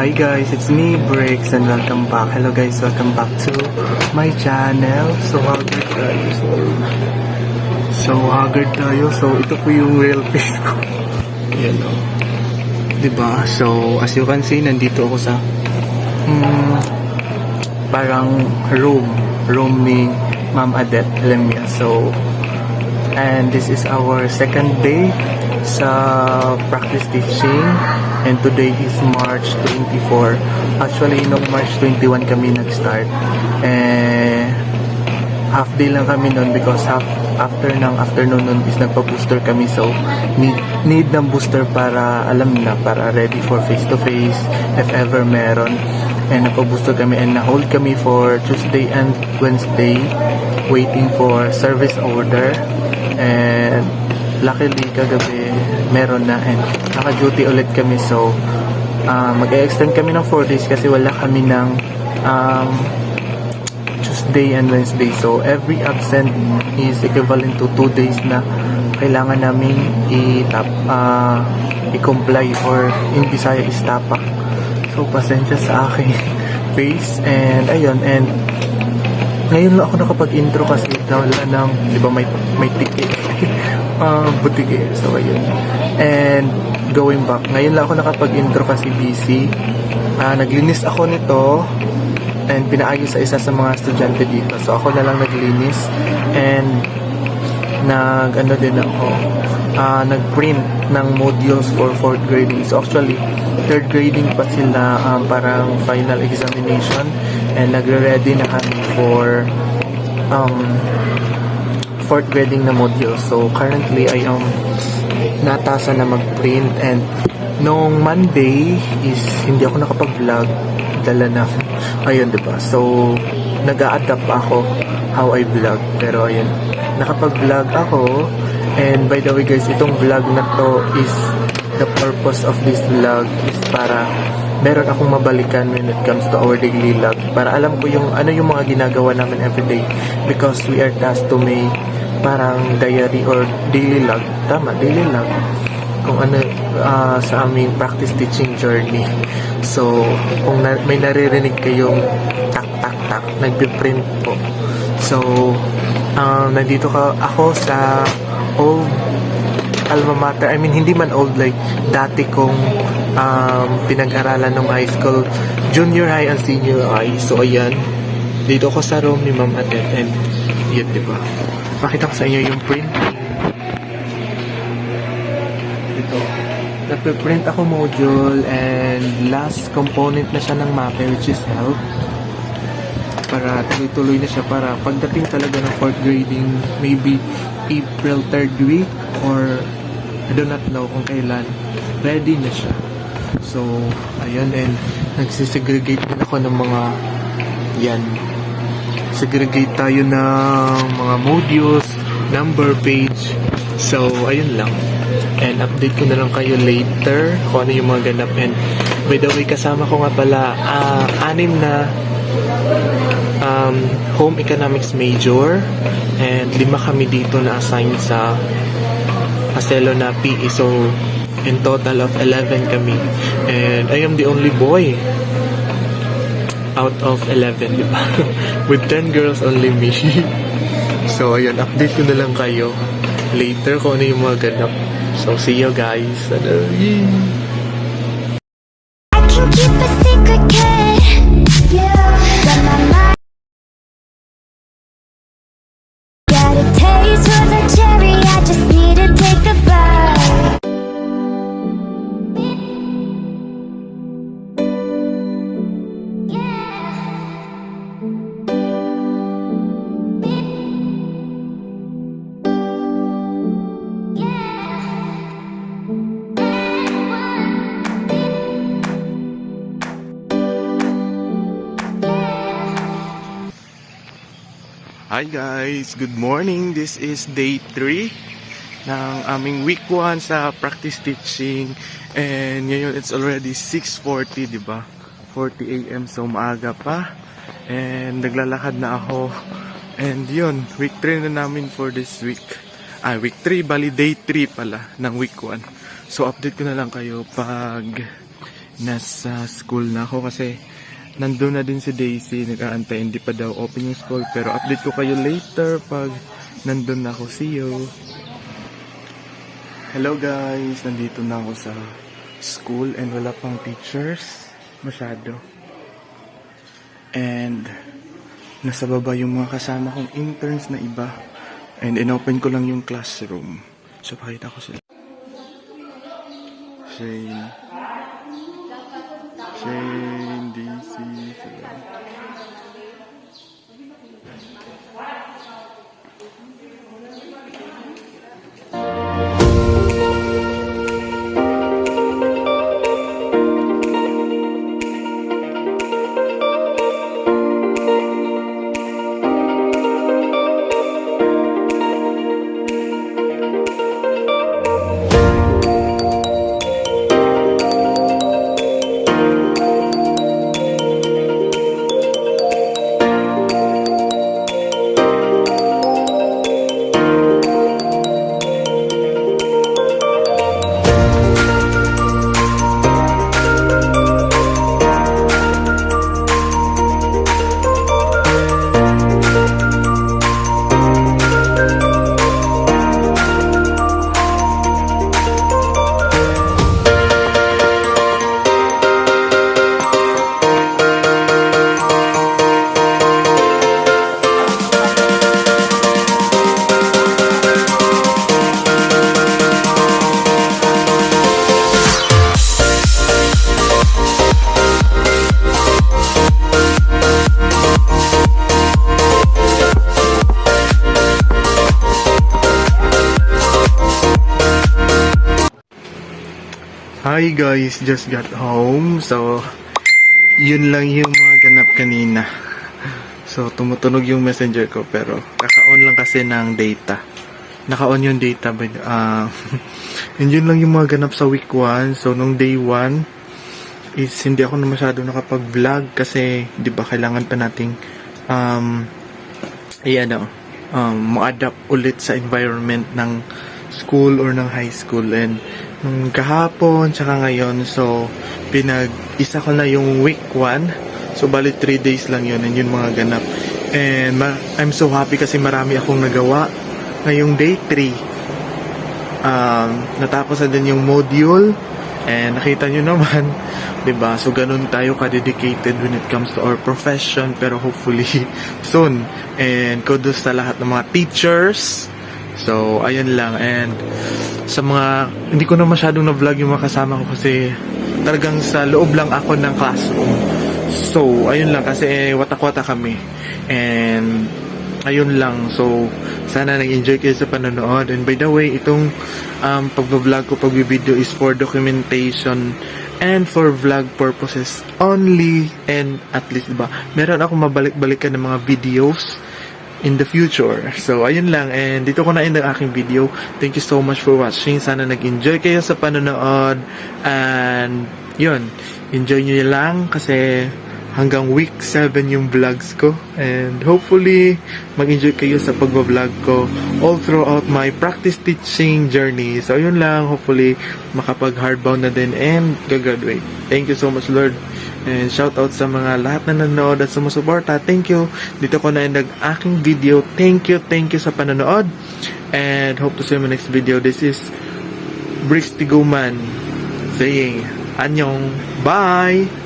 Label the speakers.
Speaker 1: Hi guys, it's me Briggs and welcome back. Hello guys, welcome back to my channel. So haggard tayo. So ito po yung real face ko. Yan o. Diba? So as you can see, nandito ako sa parang room ni Ma'am Adet Lemia. So and this is our second day sa practice teaching, and today is March 24. Actually, nung March 21 kami nag-start, half day lang kami nun because after ng afternoon nun is nagpa-booster kami, so need ng booster para alam na, para ready for face to face if ever meron. And nagpa-booster kami and na-hold kami for Tuesday and Wednesday waiting for service order, and luckily kagabi meron na and naka-duty ulit kami. So mag-extend kami ng 4 days kasi wala kami ng Tuesday and Wednesday. So every absent is equivalent to 2 days na kailangan namin i-comply, or in Bisaya is tapak. So pasensya sa aking face. And ayun, and ngayon lang ako nakapag-intro kasi wala ng, di ba, may ticket butike. So ayun, and going back, ngayon lang ako nakapag-intro kasi busy. Naglinis ako nito and pinaayos sa isa sa mga estudyante dito, so ako na lang naglinis, and nag-print ng modules for 4th grading. So actually 3rd grading pa sila, parang final examination, and nagre-ready na kami for 4th grading na module. So currently I am natasa na mag-print, and noong Monday is hindi ako nakapag-vlog, dala na ayun, diba? So nag-a-adapt ako how I vlog, pero ayun, nakapag-vlog ako. And by the way guys, itong vlog na to is, the purpose of this vlog is para meron akong mabalikan when it comes to our daily vlog, para alam ko yung ano yung mga ginagawa namin everyday, because we are tasked to make parang diary or daily log. Tama, daily log kung ano sa aming practice teaching journey. So kung may naririnig kayong tak tak tak, nagpiprint po. So nandito ako sa old alma mater. I mean, hindi man old, like dati kong pinag-aralan ng high school, junior high and senior high. So ayan, dito ako sa room ni Ma'am Adet, and yun, diba, pakita ko sa inyo yung printing. Ito, nagpe-print ako module, and last component na siya ng MAPE, which is health, para tuloy-tuloy na siya, para pagdating talaga ng 4th grading, maybe April 3rd week, or I do not know kung kailan, ready na siya. So ayun, and nagsisegregate din ako ng mga yan, segregate tayo ng mga modules, number, page. So ayun lang, and update ko na lang kayo later kung ano yung mga ganap. And by the way, kasama ko nga pala 6 na home economics major, and 5 kami dito na assign sa Acelo na PE. So in total of 11 kami, and I am the only boy out of 11, diba? With 10 girls, only me. So ayun, update ko na lang kayo later kung ano yung mga ganap. So see you guys.
Speaker 2: I can keep a secret, got my mind, got a taste for the cherry, I just need to take a bite.
Speaker 1: Hi guys, good morning. This is day 3 ng aming week 1 sa practice teaching, and ngayon it's already 6:40, diba? 40 AM, so maaga pa, and naglalakad na ako. And yun, week 3 na namin for this week. Week 3, bali day 3 pala ng week 1. So update ko na lang kayo pag nasa school na ako kasi nandun na din si Daisy, nag-aantay, hindi pa daw open yung school, pero update ko kayo later pag nandun na ako. See you! Hello guys! Nandito na ako sa school and wala pang teachers masyado. And nasa baba yung mga kasama kong interns na iba. And inopen ko lang yung classroom. So pakita ko sila. Shane, DC, sila. Hi guys, just got home. So, yun lang yung mga ganap kanina. So, tumutunog yung messenger ko pero kaka-on lang kasi ng data. Naka-on yung data but yun lang yung mga ganap sa week 1. So, nung day 1 is hindi ako na masyado nakapag-vlog kasi 'di ba kailangan pa nating ma-adapt ulit sa environment ng school or ng high school. And nung kahapon tsaka ngayon, so pinag-isa ko na yung week 1. So bali 3 days lang yun and yun mga ganap. And I'm so happy kasi marami akong nagawa. Ngayong day 3 natapos na din yung module and nakita nyo naman, 'di ba? So ganun tayo ka-dedicated when it comes to our profession, pero hopefully soon. And kudos sa lahat ng mga teachers. So ayun lang. And sa mga hindi ko na masyadong na-vlog yung mga kasama ko kasi talagang sa loob lang ako ng classroom. So ayun lang kasi watak-wata kami. And ayun lang. So sana nag-enjoy kayo sa panonood. And by the way, itong pag-vlog ko, pag-video is for documentation and for vlog purposes only. And at least, diba, meron akong mabalik-balikan ng mga videos in the future. So, ayun lang. And dito ko na end ang aking video. Thank you so much for watching. Sana nag-enjoy kayo sa panonood. And, yun. Enjoy nyo lang kasi hanggang week 7 yung vlogs ko. And hopefully, mag-enjoy kayo sa pag-vlog ko all throughout my practice teaching journey. So, yun lang. Hopefully, makapag-hardbound na din and gagraduate. Thank you so much, Lord. And shout out sa mga lahat na nanonood at sumusuporta. Thank you. Dito ko na end ang aking video. Thank you sa panonood. And hope to see you in my next video. This is Brix Tiguman saying, Anyong. Bye!